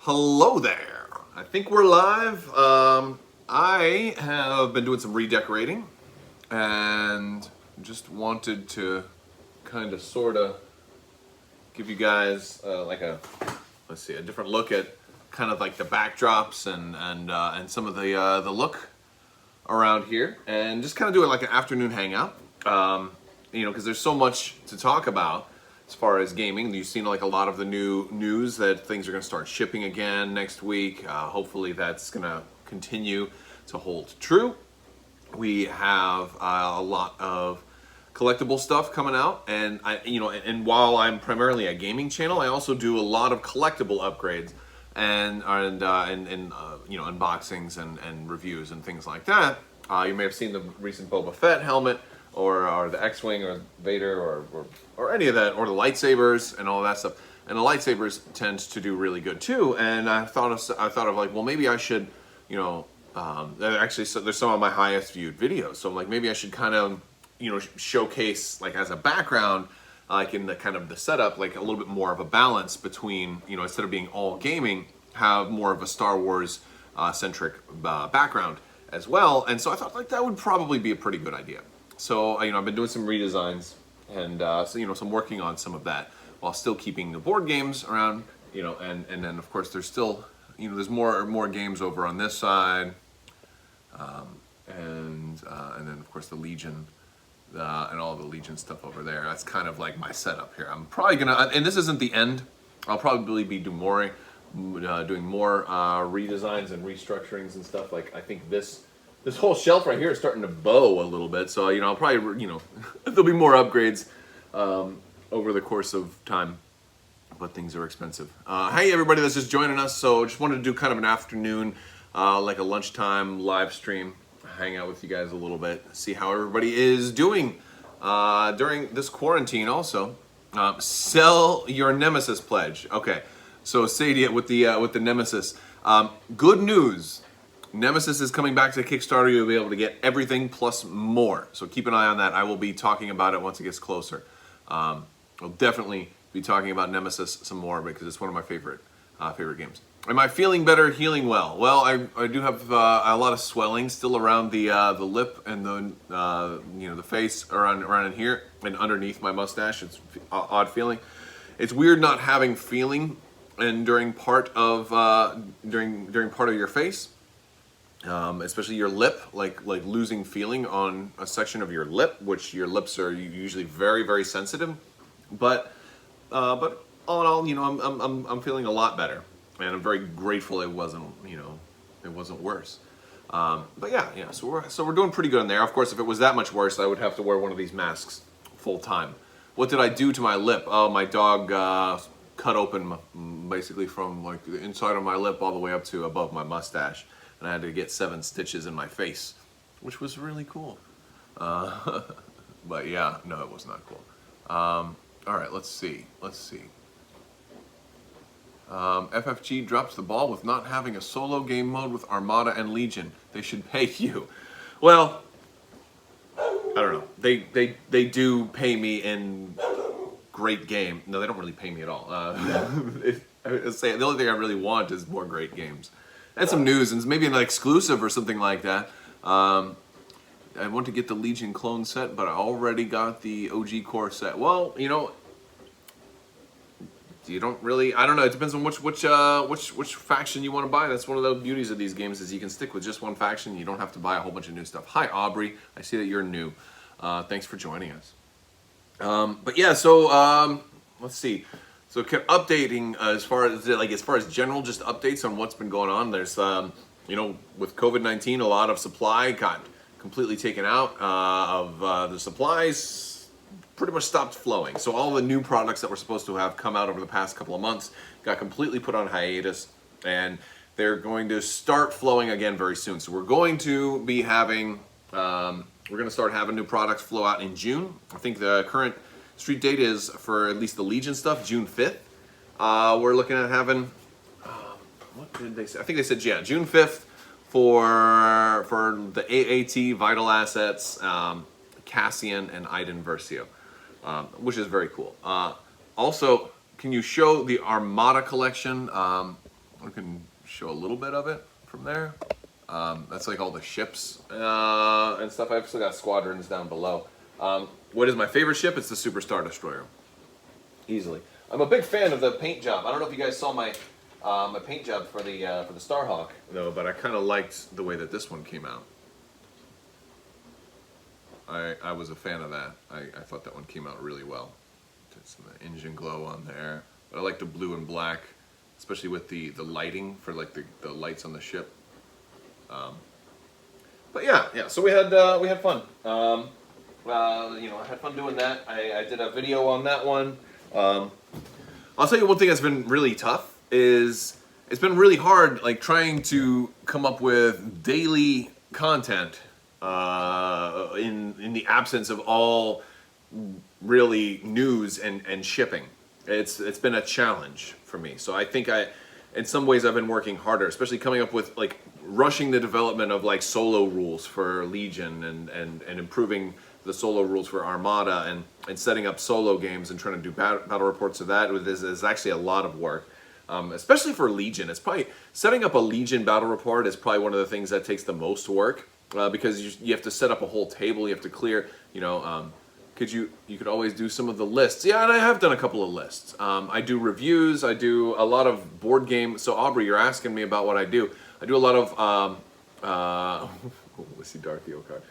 Hello there. I think we're live. I have been doing some redecorating and just wanted to kind of sort of give you guys a different look at kind of like the backdrops and some of the look around here, and just kind of do it like an afternoon hangout. Because there's so much to talk about as far as gaming. You've seen like a lot of the new news that things are going to start shipping again next week. Hopefully that's going to continue to hold true. We have a lot of collectible stuff coming out, and and while I'm primarily a gaming channel, I also do a lot of collectible upgrades and unboxings and reviews and things like that. You may have seen the recent Boba Fett helmet, or the X-Wing, or Vader, or any of that, or the lightsabers and all that stuff. And the lightsabers tend to do really good too. And I thought of like, well, maybe I should, actually, so there's some of my highest viewed videos. So I'm like, maybe I should kind of, showcase like as a background, like in the kind of the setup, like a little bit more of a balance between, instead of being all gaming, have more of a Star Wars centric background as well. And so I thought like that would probably be a pretty good idea. So, I've been doing some redesigns, and so I'm working on some of that while still keeping the board games around, and then of course there's still, there's more games over on this side, and then of course the Legion, and all the Legion stuff over there. That's kind of like my setup here. I'm probably gonna, and this isn't the end. I'll probably be doing more redesigns and restructurings and stuff. Like I think this whole shelf right here is starting to bow a little bit, so I'll probably there'll be more upgrades over the course of time, but things are expensive. Hey everybody that's just joining us. So just wanted to do kind of an afternoon, like a lunchtime live stream, hang out with you guys a little bit, see how everybody is doing during this quarantine. Also, sell your Nemesis pledge. Okay, so Sadie with the Nemesis. Good news. Nemesis is coming back to Kickstarter. You'll be able to get everything plus more. So keep an eye on that. I will be talking about it once it gets closer. I'll definitely be talking about Nemesis some more because it's one of my favorite games. Am I feeling better, healing well? Well, I do have a lot of swelling still around the lip and the face around in here and underneath my mustache. It's odd feeling. It's weird not having feeling and during part of your face. Especially your lip, like losing feeling on a section of your lip, which your lips are usually very, very sensitive. But all in all, I'm feeling a lot better, and I'm very grateful it wasn't worse. But yeah. So we're doing pretty good in there. Of course, if it was that much worse, I would have to wear one of these masks full time. What did I do to my lip? Oh, my dog cut open basically from like the inside of my lip all the way up to above my mustache. And I had to get 7 stitches in my face, which was really cool. But yeah, no, it was not cool. All right, let's see. FFG drops the ball with not having a solo game mode with Armada and Legion. They should pay you. Well, I don't know. They do pay me in great game. No, they don't really pay me at all. The only thing I really want is more great games. And some news, and maybe an exclusive or something like that. I want to get the Legion clone set, but I already got the OG core set. Well, you don't really. I don't know. It depends on which faction you want to buy. That's one of the beauties of these games, is you can stick with just one faction. You don't have to buy a whole bunch of new stuff. Hi, Aubrey. I see that you're new. Thanks for joining us. But yeah, so let's see. So updating as far as general just updates on what's been going on. There's with COVID-19, a lot of supply got completely taken out of the supplies, pretty much stopped flowing. So all the new products that were supposed to have come out over the past couple of months got completely put on hiatus, and they're going to start flowing again very soon. So we're going to be having start having new products flow out in June. I think the current street date is, for at least the Legion stuff, June 5th. We're looking at having, what did they say? I think they said, yeah, June 5th for the AAT, Vital Assets, Cassian, and Iden Versio, which is very cool. Also, can you show the Armada collection? I can show a little bit of it from there. That's like all the ships and stuff. I've still got squadrons down below. What is my favorite ship? It's the Super Star Destroyer. Easily. I'm a big fan of the paint job. I don't know if you guys saw my my paint job for the Starhawk though, but I kind of liked the way that this one came out. I was a fan of that. I thought that one came out really well. Did some engine glow on there, but I like the blue and black, especially with the lighting for like the lights on the ship. But yeah. So we had fun. You know, I had fun doing that. I did a video on that one. I'll tell you one thing that's been really tough is it's been really hard, like trying to come up with daily content in the absence of all really news and shipping. It's been a challenge for me. So I think in some ways I've been working harder, especially coming up with like rushing the development of like solo rules for Legion and improving the solo rules for Armada and setting up solo games and trying to do battle reports of that is actually a lot of work. Especially for Legion. It's probably setting up a Legion battle report is probably one of the things that takes the most work because you have to set up a whole table, you have to clear, you know, you could always do some of the lists. Yeah, and I have done a couple of lists. I do reviews, I do a lot of board game. So Aubrey, you're asking me about what I do. I do a lot of let's see, Darth Eo card.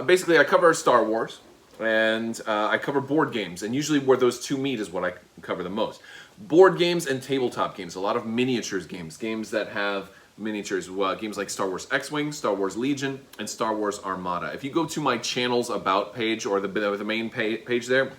Basically, I cover Star Wars, and I cover board games, and usually where those two meet is what I cover the most. Board games and tabletop games, a lot of miniatures games that have miniatures, games like Star Wars X-Wing, Star Wars Legion, and Star Wars Armada. If you go to my channel's About page, or the main page there,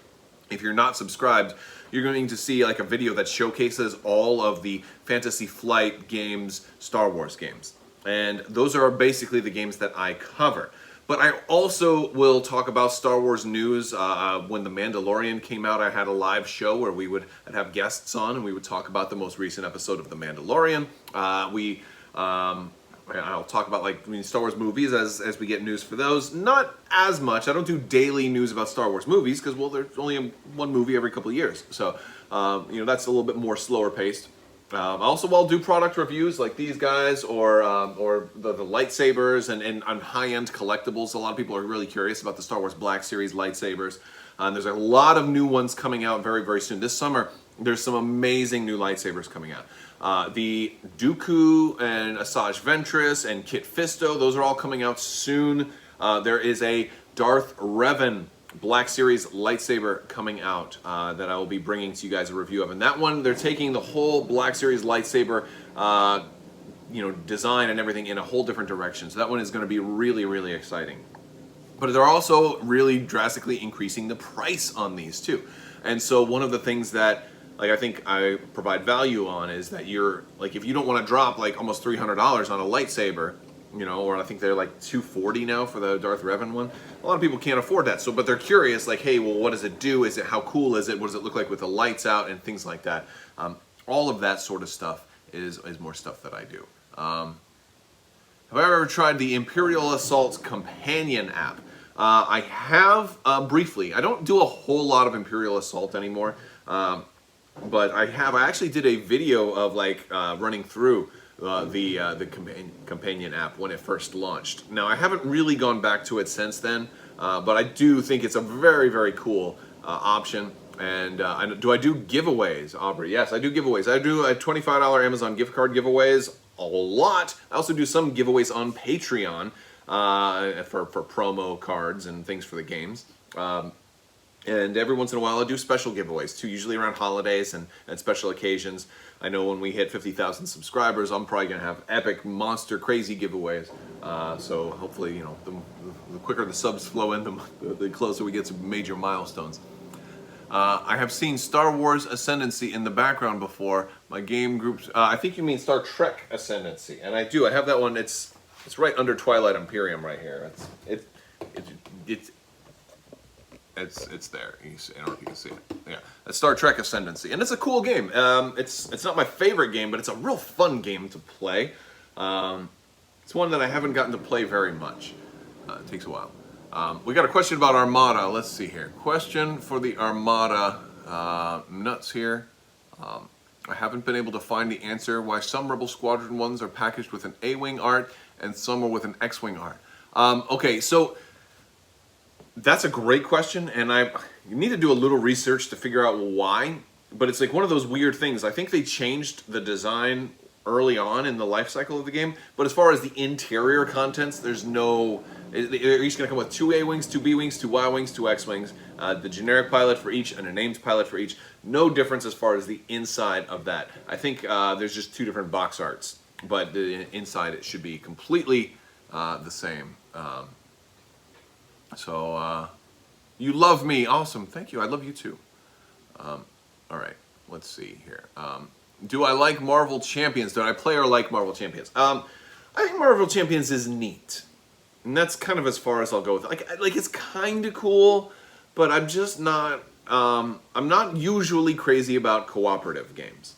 if you're not subscribed, you're going to see like a video that showcases all of the Fantasy Flight games, Star Wars games. And those are basically the games that I cover. But I also will talk about Star Wars news. When The Mandalorian came out, I had a live show where I'd have guests on and we would talk about the most recent episode of The Mandalorian. I'll talk about like Star Wars movies as we get news for those. Not as much. I don't do daily news about Star Wars movies because, well, there's only one movie every couple of years. So, you know, that's a little bit more slower paced. Also, I'll do product reviews like these guys or the lightsabers and on high-end collectibles. A lot of people are really curious about the Star Wars Black Series lightsabers. There's a lot of new ones coming out very, very soon. This summer, there's some amazing new lightsabers coming out. The Dooku and Asajj Ventress and Kit Fisto, those are all coming out soon. There is a Darth Revan Black Series lightsaber coming out that I will be bringing to you guys a review of. And that one, they're taking the whole Black Series lightsaber design and everything in a whole different direction. So that one is going to be really, really exciting. But they're also really drastically increasing the price on these too. And so one of the things that I think I provide value on is that you're if you don't want to drop like almost $300 on a lightsaber, or I think they're like $240 now for the Darth Revan one. A lot of people can't afford that. So, but they're curious, like, hey, well, what does it do? How cool is it? What does it look like with the lights out and things like that? All of that sort of stuff is more stuff that I do. Have I ever tried the Imperial Assault companion app? I have briefly. I don't do a whole lot of Imperial Assault anymore, but I have. I actually did a video of running through the companion app when it first launched. Now, I haven't really gone back to it since then, but I do think it's a very, very cool option. And do I do giveaways, Aubrey? Yes, I do giveaways. I do a $25 Amazon gift card giveaways a lot. I also do some giveaways on Patreon for promo cards and things for the games. And every once in a while I do special giveaways too, usually around holidays and special occasions. I know when we hit 50,000 subscribers, I'm probably going to have epic, monster, crazy giveaways. So hopefully, the quicker the subs flow in, the closer we get to major milestones. I have seen Star Wars Ascendancy in the background before. My game groups, I think you mean Star Trek Ascendancy, and I do. I have that one. It's right under Twilight Imperium right here. It's there. I don't know if you can see it. Yeah, that's Star Trek Ascendancy, and it's a cool game. It's not my favorite game, but it's a real fun game to play. It's one that I haven't gotten to play very much. It takes a while. We got a question about Armada. Let's see here. Question for the Armada nuts here. I haven't been able to find the answer why some Rebel Squadron ones are packaged with an A-Wing art and some are with an X-Wing art. Okay, so that's a great question, and you need to do a little research to figure out why, but it's like one of those weird things. I think they changed the design early on in the life cycle of the game, but as far as the interior contents, there's no... They're each going to come with 2 A-Wings, 2 B-Wings, 2 Y-Wings, 2 X-Wings, the generic pilot for each and a named pilot for each. No difference as far as the inside of that. I think there's just 2 different box arts, but the inside it should be completely the same. You love me. Awesome. Thank you. I love you too. All right. Let's see here. Do I like Marvel Champions? Do I play or like Marvel Champions? I think Marvel Champions is neat. And that's kind of as far as I'll go with it. Like it's kind of cool, but I'm just not, I'm not usually crazy about cooperative games.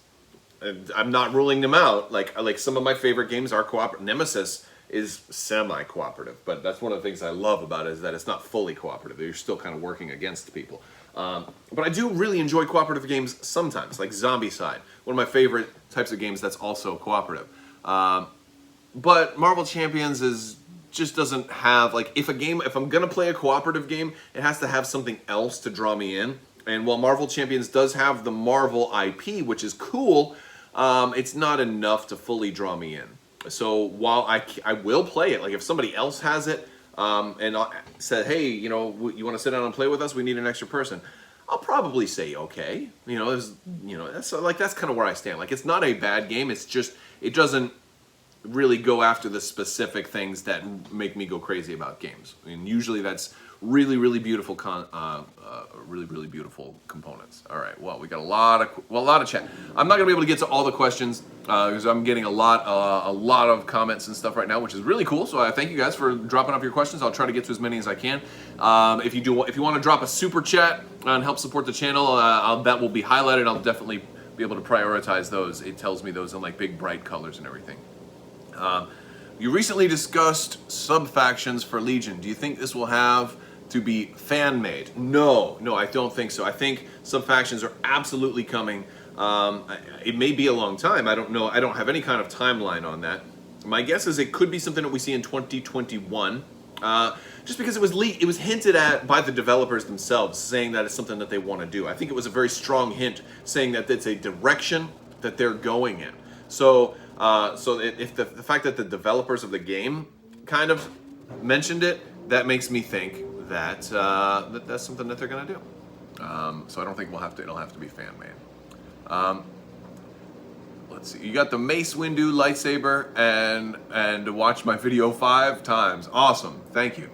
I'm not ruling them out. Like some of my favorite games are cooperative. Nemesis is semi-cooperative, but that's one of the things I love about it is that it's not fully cooperative. You're still kind of working against people. But I do really enjoy cooperative games sometimes, like Zombicide, one of my favorite types of games that's also cooperative. But Marvel Champions just doesn't have, like, if I'm gonna play a cooperative game, it has to have something else to draw me in. And while Marvel Champions does have the Marvel IP, which is cool, it's not enough to fully draw me in. So while I will play it, like if somebody else has it, and said, hey, you want to sit down and play with us? We need an extra person. I'll probably say okay. That's kind of where I stand. Like, it's not a bad game. It's just it doesn't really go after the specific things that make me go crazy about games. I mean, usually that's really, really beautiful really beautiful components. All right, well, we got a lot of chat. I'm not gonna be able to get to all the questions because I'm getting a lot of comments and stuff right now, which is really cool. So I thank you guys for dropping off your questions. I'll try to get to as many as I can. If you want to drop a super chat and help support the channel, that will be highlighted. I'll definitely be able to prioritize those. It tells me those in like big bright colors and everything. You recently discussed sub-factions for Legion. Do you think this will have to be fan-made? No, I don't think so. I think sub-factions are absolutely coming. It may be a long time. I don't know. I don't have any kind of timeline on that. My guess is it could be something that we see in 2021. Just because it was hinted at by the developers themselves, saying that it's something that they want to do. I think it was a very strong hint saying that it's a direction that they're going in. So if the fact that the developers of the game kind of mentioned it, that makes me think that that's something that they're going to do. So I don't think it'll have to be fan made. Let's see. You got the Mace Windu lightsaber and watch my video 5 times. Awesome. Thank you.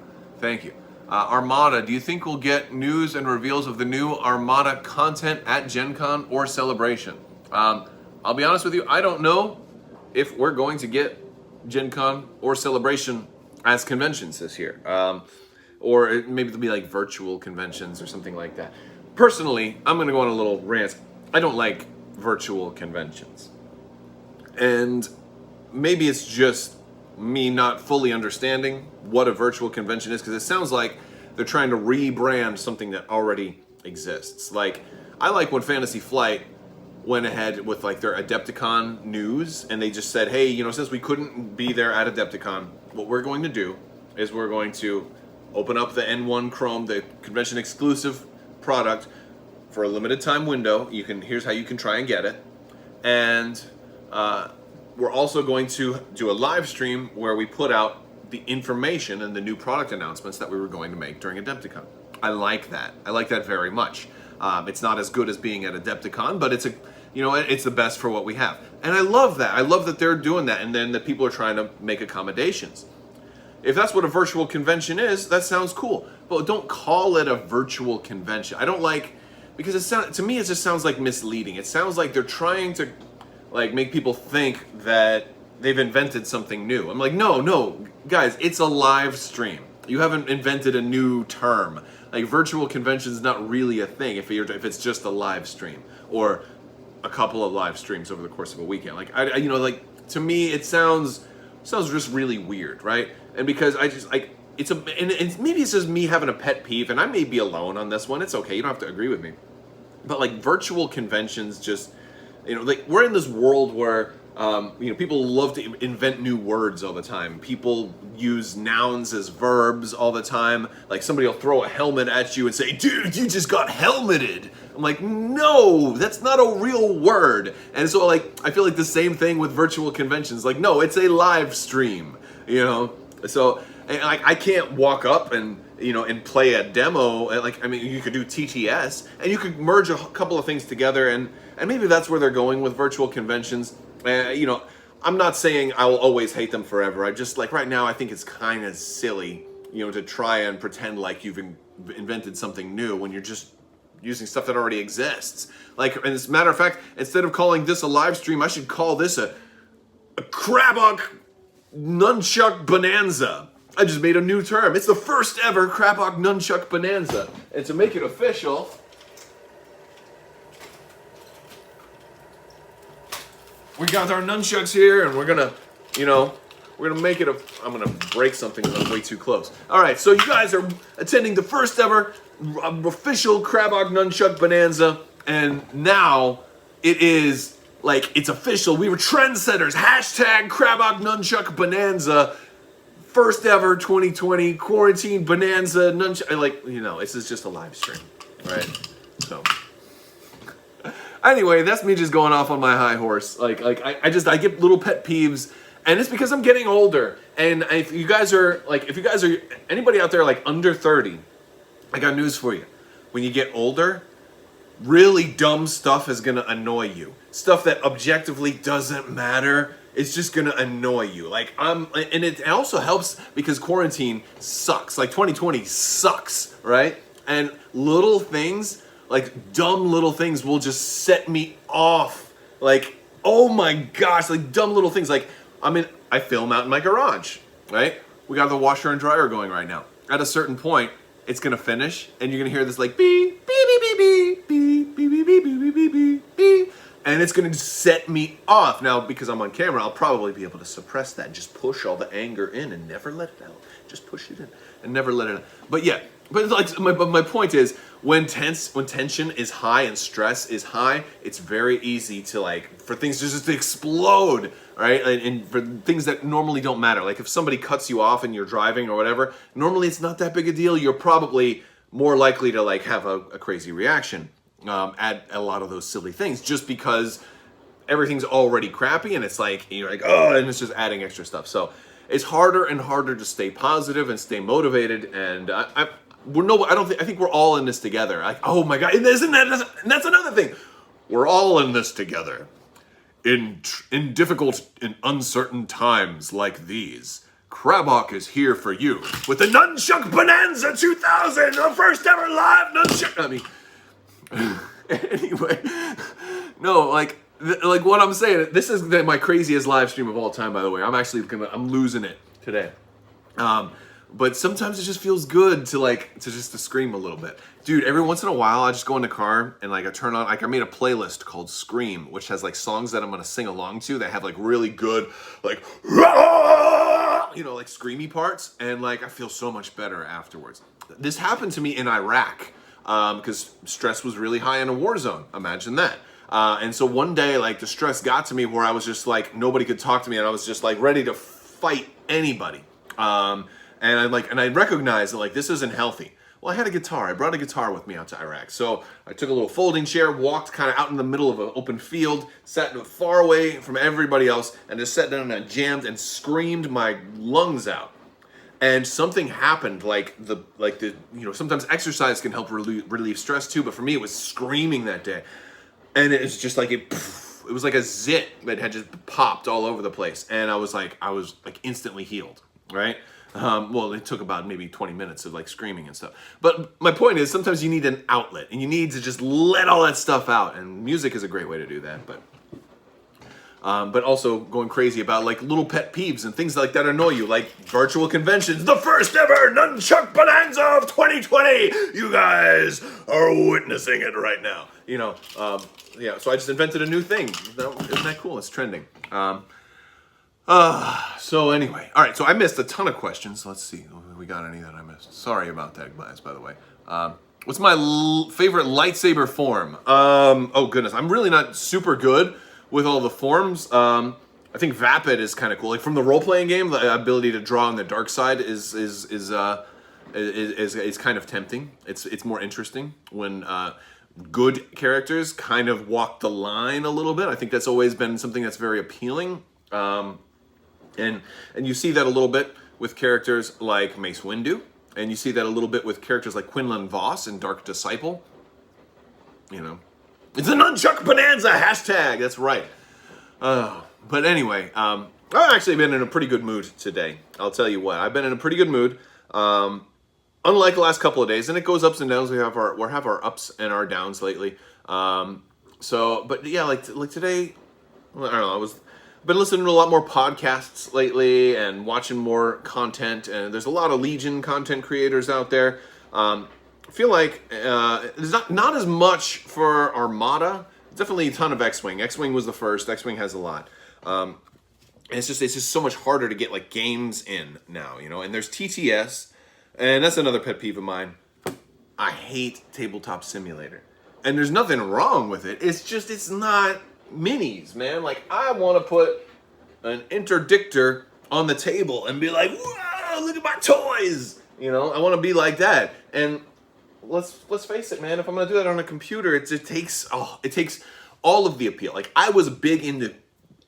Armada. Do you think we'll get news and reveals of the new Armada content at Gen Con or Celebration? I'll be honest with you. I don't know if we're going to get Gen Con or Celebration as conventions this year. Or maybe there'll be like virtual conventions or something like that. Personally, I'm going to go on a little rant. I don't like virtual conventions. And maybe it's just me not fully understanding what a virtual convention is, because it sounds like they're trying to rebrand something that already exists. Like, I like when Fantasy Flight went ahead with like their Adepticon news, and they just said, hey, since we couldn't be there at Adepticon, what we're going to do is we're going to open up the N1 Chrome, the convention exclusive product, for a limited time window. Here's how you can try and get it. And we're also going to do a live stream where we put out the information and the new product announcements that we were going to make during Adepticon. I like that. I like that very much. It's not as good as being at Adepticon, but it's it's the best for what we have. And I love that. I love that they're doing that, and then that people are trying to make accommodations. If that's what a virtual convention is, that sounds cool. But don't call it a virtual convention. I don't like, because to me it just sounds like misleading. It sounds like they're trying to like make people think that they've invented something new. I'm like, no, guys, it's a live stream. You haven't invented a new term. Like, virtual convention is not really a thing if it's just a live stream or a couple of live streams over the course of a weekend. Like, to me, it sounds just really weird, right? And because I just like and maybe it's just me having a pet peeve, and I may be alone on this one. It's okay. You don't have to agree with me. But like, virtual conventions just You know, like we're in this world where you know, people love to invent new words all the time. People use nouns as verbs all the time. Like somebody will throw a helmet at you and say, "Dude, you just got helmeted." I'm like, no, that's not a real word. And so like, I feel like the same thing with virtual conventions. Like, no, it's a live stream, you know? So and I can't walk up and, you know, and play a demo. Like, I mean, you could do TTS and you could merge a couple of things together, and maybe that's where they're going with virtual conventions. You know, I'm not saying I will always hate them forever. I just, like, right now I think it's kind of silly, you know, to try and pretend like you've invented something new when you're just using stuff that already exists. Like, and as a matter of fact, instead of calling this a live stream, I should call this a Crabbok nunchuck bonanza. I just made a new term. It's the first ever Crabbok nunchuck bonanza. And to make it official, we got our nunchucks here, and we're gonna, you know, we're gonna make it a. I'm gonna break something because I'm way too close. All right, so you guys are attending the first ever official Crabbok nunchuck bonanza, and now it is like it's official. We were trendsetters. Hashtag Crabbok nunchuck bonanza. First ever 2020 quarantine bonanza nunchuck. Like, you know, this is just a live stream, right? So. Anyway, that's me just going off on my high horse. Like I get little pet peeves, and it's because I'm getting older. And if you guys are anybody out there like under 30, I got news for you. When you get older, really dumb stuff is gonna annoy you. Stuff that objectively doesn't matter is just gonna annoy you. And it also helps because quarantine sucks. Like 2020 sucks, right? And little things, like dumb little things, will just set me off. Like, oh my gosh, like dumb little things. Like, I film out in my garage, right? We got the washer and dryer going right now. At a certain point, it's gonna finish, and you're gonna hear this like beep, beep, beep, beep, beep, beep, beep, beep, beep, beep, beep, beep, and it's gonna set me off. Now, because I'm on camera, I'll probably be able to suppress that and just push all the anger in and never let it out. Just push it in and never let it out. But yeah, but like my point is, when tension is high and stress is high, it's very easy to for things just to explode, right? And for things that normally don't matter. Like if somebody cuts you off and you're driving or whatever, normally it's not that big a deal. You're probably more likely to have a crazy reaction at a lot of those silly things, just because everything's already crappy, and it's like you're like, oh, and it's just adding extra stuff. So it's harder and harder to stay positive and stay motivated. And I think we're all in this together. Like, oh my God, and that's another thing. We're all in this together. In difficult and uncertain times like these, Crabbok is here for you with the Nunchuck Bonanza 2000, the first ever live nunchuck. Anyway, no, like what I'm saying. This is my craziest live stream of all time, by the way. I'm losing it today. But sometimes it just feels good to scream a little bit. Dude, every once in a while I just go in the car and I turn on, I made a playlist called Scream, which has songs that I'm gonna sing along to that have really good, screamy parts, and I feel so much better afterwards. This happened to me in Iraq, because stress was really high in a war zone. Imagine that. And so one day, the stress got to me where I was just nobody could talk to me, and I was just ready to fight anybody. And I recognized that this isn't healthy. Well, I had a guitar. I brought a guitar with me out to Iraq. So I took a little folding chair, walked kind of out in the middle of an open field, sat far away from everybody else, and just sat down and jammed and screamed my lungs out. And something happened, sometimes exercise can help relieve stress too, but for me it was screaming that day. And it was just it was like a zit that had just popped all over the place. And I was instantly healed, right? Well, it took about maybe 20 minutes of screaming and stuff. But my point is, sometimes you need an outlet, and you need to just let all that stuff out. And music is a great way to do that. But also going crazy about little pet peeves and things like that annoy you, like virtual conventions. The first ever Nunchuck Bonanza of 2020. You guys are witnessing it right now. Yeah. So I just invented a new thing. Isn't that cool? It's trending. So anyway, all right, so I missed a ton of questions. Let's see if we got any that I missed. Sorry about that, guys, by the way. What's my favorite lightsaber form? Oh goodness, I'm really not super good with all the forms. I think Vapid is kind of cool. Like from the role-playing game, the ability to draw on the dark side is kind of tempting. It's more interesting when good characters kind of walk the line a little bit. I think that's always been something that's very appealing. And you see that a little bit with characters like Mace Windu, and you see that a little bit with characters like Quinlan Voss in Dark Disciple. You know, it's a nunchuck bonanza hashtag. That's right. But anyway, I've actually been in a pretty good mood today. I'll tell you what, I've been in a pretty good mood. Unlike the last couple of days, and it goes ups and downs. We have our ups and our downs lately. But yeah, like today, I don't know. I've been listening to a lot more podcasts lately and watching more content. And there's a lot of Legion content creators out there. I feel like there's not as much for Armada. Definitely a ton of X-Wing. X-Wing was the first. X-Wing has a lot. And it's just so much harder to get like games in now, you know. And there's TTS, and that's another pet peeve of mine. I hate Tabletop Simulator, and there's nothing wrong with it. It's not minis, man. Like I want to put an interdictor on the table and be like, "Whoa, look at my toys!" You know, I want to be like that. And let's face it, man. If I'm gonna do that on a computer, it takes all of the appeal. Like I was big into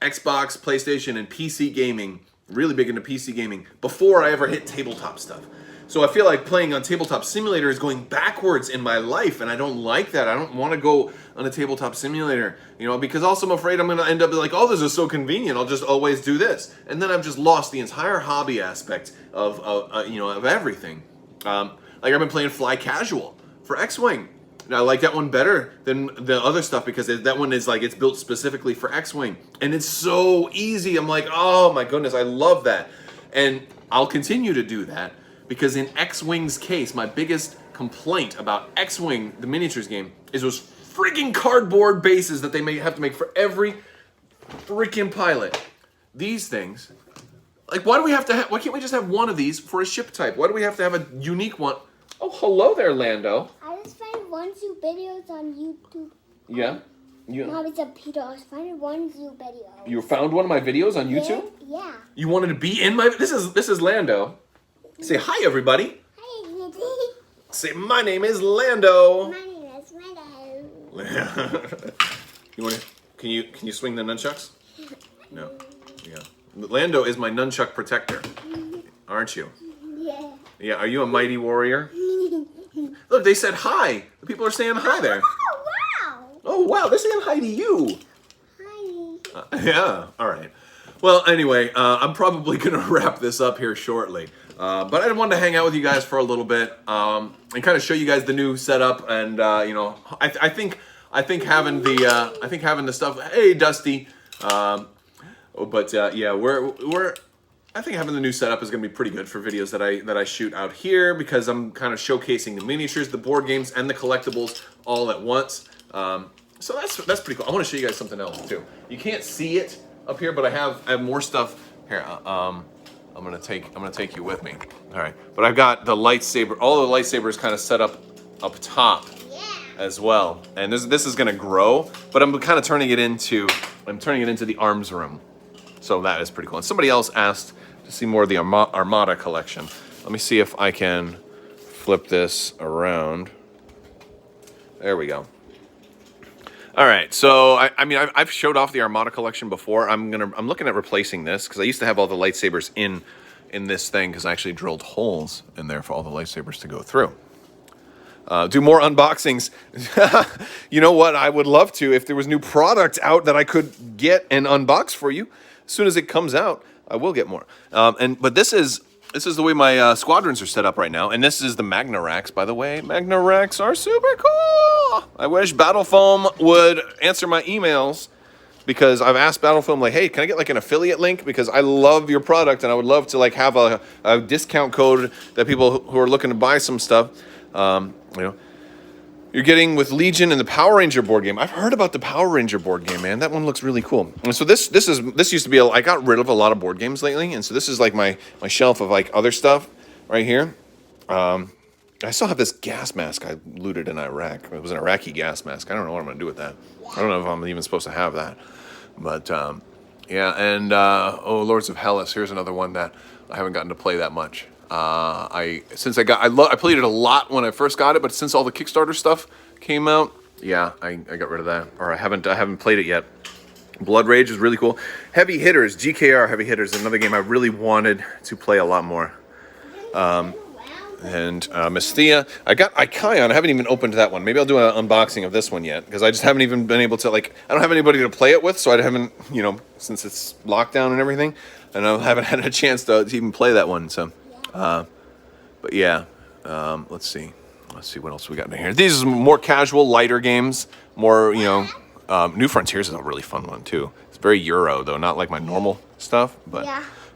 Xbox, PlayStation, and PC gaming, really big into PC gaming before I ever hit tabletop stuff. So I feel like playing on Tabletop Simulator is going backwards in my life, and I don't like that. I don't want to go on a Tabletop Simulator, you know, because also I'm afraid I'm going to end up like, oh, this is so convenient. I'll just always do this. And then I've just lost the entire hobby aspect of everything. Like I've been playing Fly Casual for X-Wing. And I like that one better than the other stuff because that one is like, it's built specifically for X-Wing. And it's so easy. I'm like, oh my goodness, I love that. And I'll continue to do that because in X-Wing's case, my biggest complaint about X-Wing, the miniatures game, is those freaking cardboard bases that they may have to make for every freaking pilot. These things, like why can't we just have one of these for a ship type? Why do we have to have a unique one? Oh, hello there, Lando. I just found one zoo videos on YouTube. Yeah? Mom, it's a Peter. I was finding one zoo video. You found one of my videos on YouTube? Yeah. You wanted to be in my... This is Lando. Say hi, everybody. Hi, Kitty. Say, my name is Lando. My name is Lando. You want to... Can you swing the nunchucks? No. Yeah. Lando is my nunchuck protector. Aren't you? Yeah. Yeah, are you a mighty warrior? Look, they said hi. The people are saying hi there. Oh, wow. Oh, wow, they're saying hi to you. Hi. Yeah, all right. Well, anyway, I'm probably going to wrap this up here shortly. But I wanted to hang out with you guys for a little bit and kind of show you guys the new setup. And, I think having the stuff... Hey, Dusty. Yeah, I think having the new setup is going to be pretty good for videos that I shoot out here because I'm kind of showcasing the miniatures, the board games, and the collectibles all at once. So that's pretty cool. I want to show you guys something else too. You can't see it up here, but I have more stuff here. I'm gonna take you with me. All right, but I've got the lightsaber. All the lightsabers kind of set up top as well, and this is gonna grow, but I'm kind of turning it into the arms room. So that is pretty cool. And somebody else asked to see more of the Armada collection. Let me see if I can flip this around. There we go. All right, so I've showed off the Armada collection before. I'm looking at replacing this because I used to have all the lightsabers in this thing because I actually drilled holes in there for all the lightsabers to go through. Do more unboxings. You know what? I would love to if there was new product out that I could get and unbox for you. As soon as it comes out, I will get more. But this is the way my squadrons are set up right now, and this is the Magna Racks, by the way. Magna Racks are super cool. I wish Battlefoam would answer my emails because I've asked Battlefoam, like, hey, can I get like an affiliate link? Because I love your product, and I would love to like have a discount code that people who are looking to buy some stuff, you're getting with Legion and the Power Ranger board game. I've heard about the Power Ranger board game, man. That one looks really cool. And so this used to be I got rid of a lot of board games lately, and so this is like my shelf of like other stuff right here. I still have this gas mask I looted in Iraq. It was an Iraqi gas mask. I don't know what I'm gonna do with that. I don't know if I'm even supposed to have that. But yeah, and oh, Lords of Hellas. Here's another one that I haven't gotten to play that much. I played it a lot when I first got it, but since all the Kickstarter stuff came out, yeah, I got rid of that, or I haven't played it yet. Blood Rage is really cool. Heavy Hitters, GKR Heavy Hitters, is another game I really wanted to play a lot more. And Mysthia. I got Icon. I haven't even opened that one. Maybe I'll do an unboxing of this one yet, because I just haven't even been able to, like, I don't have anybody to play it with, so I haven't, you know, since it's lockdown and everything, and I haven't had a chance to even play that one, so. But yeah, let's see what else we got in here. These are more casual, lighter games, more, you know, New Frontiers is a really fun one too. It's very Euro though, not like my normal stuff, but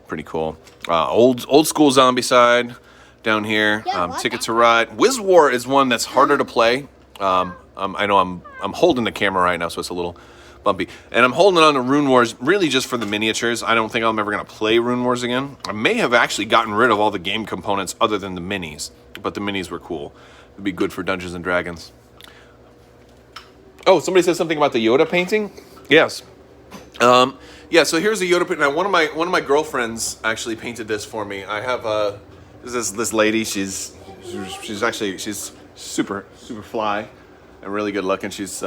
pretty cool. Old school Zombicide down here. Ticket to Ride. Wiz War is one that's harder to play. I know I'm holding the camera right now, so it's a little bumpy. And I'm holding on to Rune Wars really just for the miniatures. I don't think I'm ever going to play Rune Wars again. I may have actually gotten rid of all the game components other than the minis, but the minis were cool. It'd be good for Dungeons and Dragons. Oh, somebody said something about the Yoda painting? Yes. Yeah, so here's a Yoda painting. Now, one of my girlfriends actually painted this for me. I have this lady. She's super fly and really good looking. She's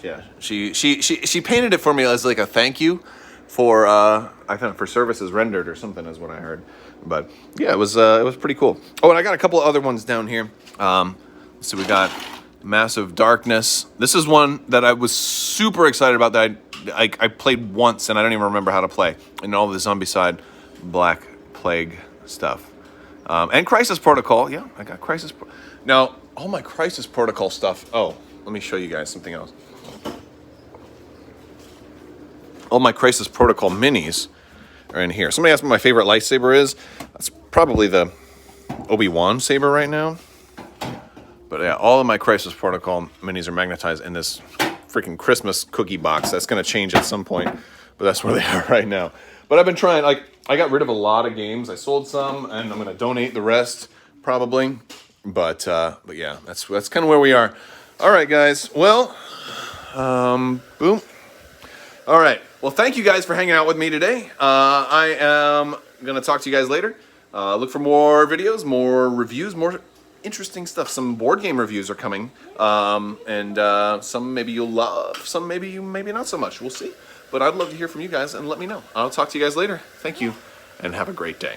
yeah. She painted it for me as like a thank you for I think for services rendered or something is what I heard. But yeah, it was pretty cool. Oh, and I got a couple of other ones down here. So we got Massive Darkness. This is one that I was super excited about that I played once and I don't even remember how to play. And all the Zombicide Black Plague stuff. And Crisis Protocol. Yeah, I got Crisis. Now, all my Crisis Protocol stuff. Oh, let me show you guys something else. All my Crisis Protocol minis are in here. Somebody asked me what my favorite lightsaber is. That's probably the Obi-Wan saber right now. But yeah, all of my Crisis Protocol minis are magnetized in this freaking Christmas cookie box. That's going to change at some point, but that's where they are right now. But I've been trying, like, I got rid of a lot of games. I sold some, and I'm going to donate the rest, probably. But yeah, that's kind of where we are. All right, guys. Well, boom. All right. Well, thank you guys for hanging out with me today. I am going to talk to you guys later. Look for more videos, more reviews, more interesting stuff. Some board game reviews are coming. And some maybe you'll love, some maybe not so much. We'll see. But I'd love to hear from you guys and let me know. I'll talk to you guys later. Thank you, and have a great day.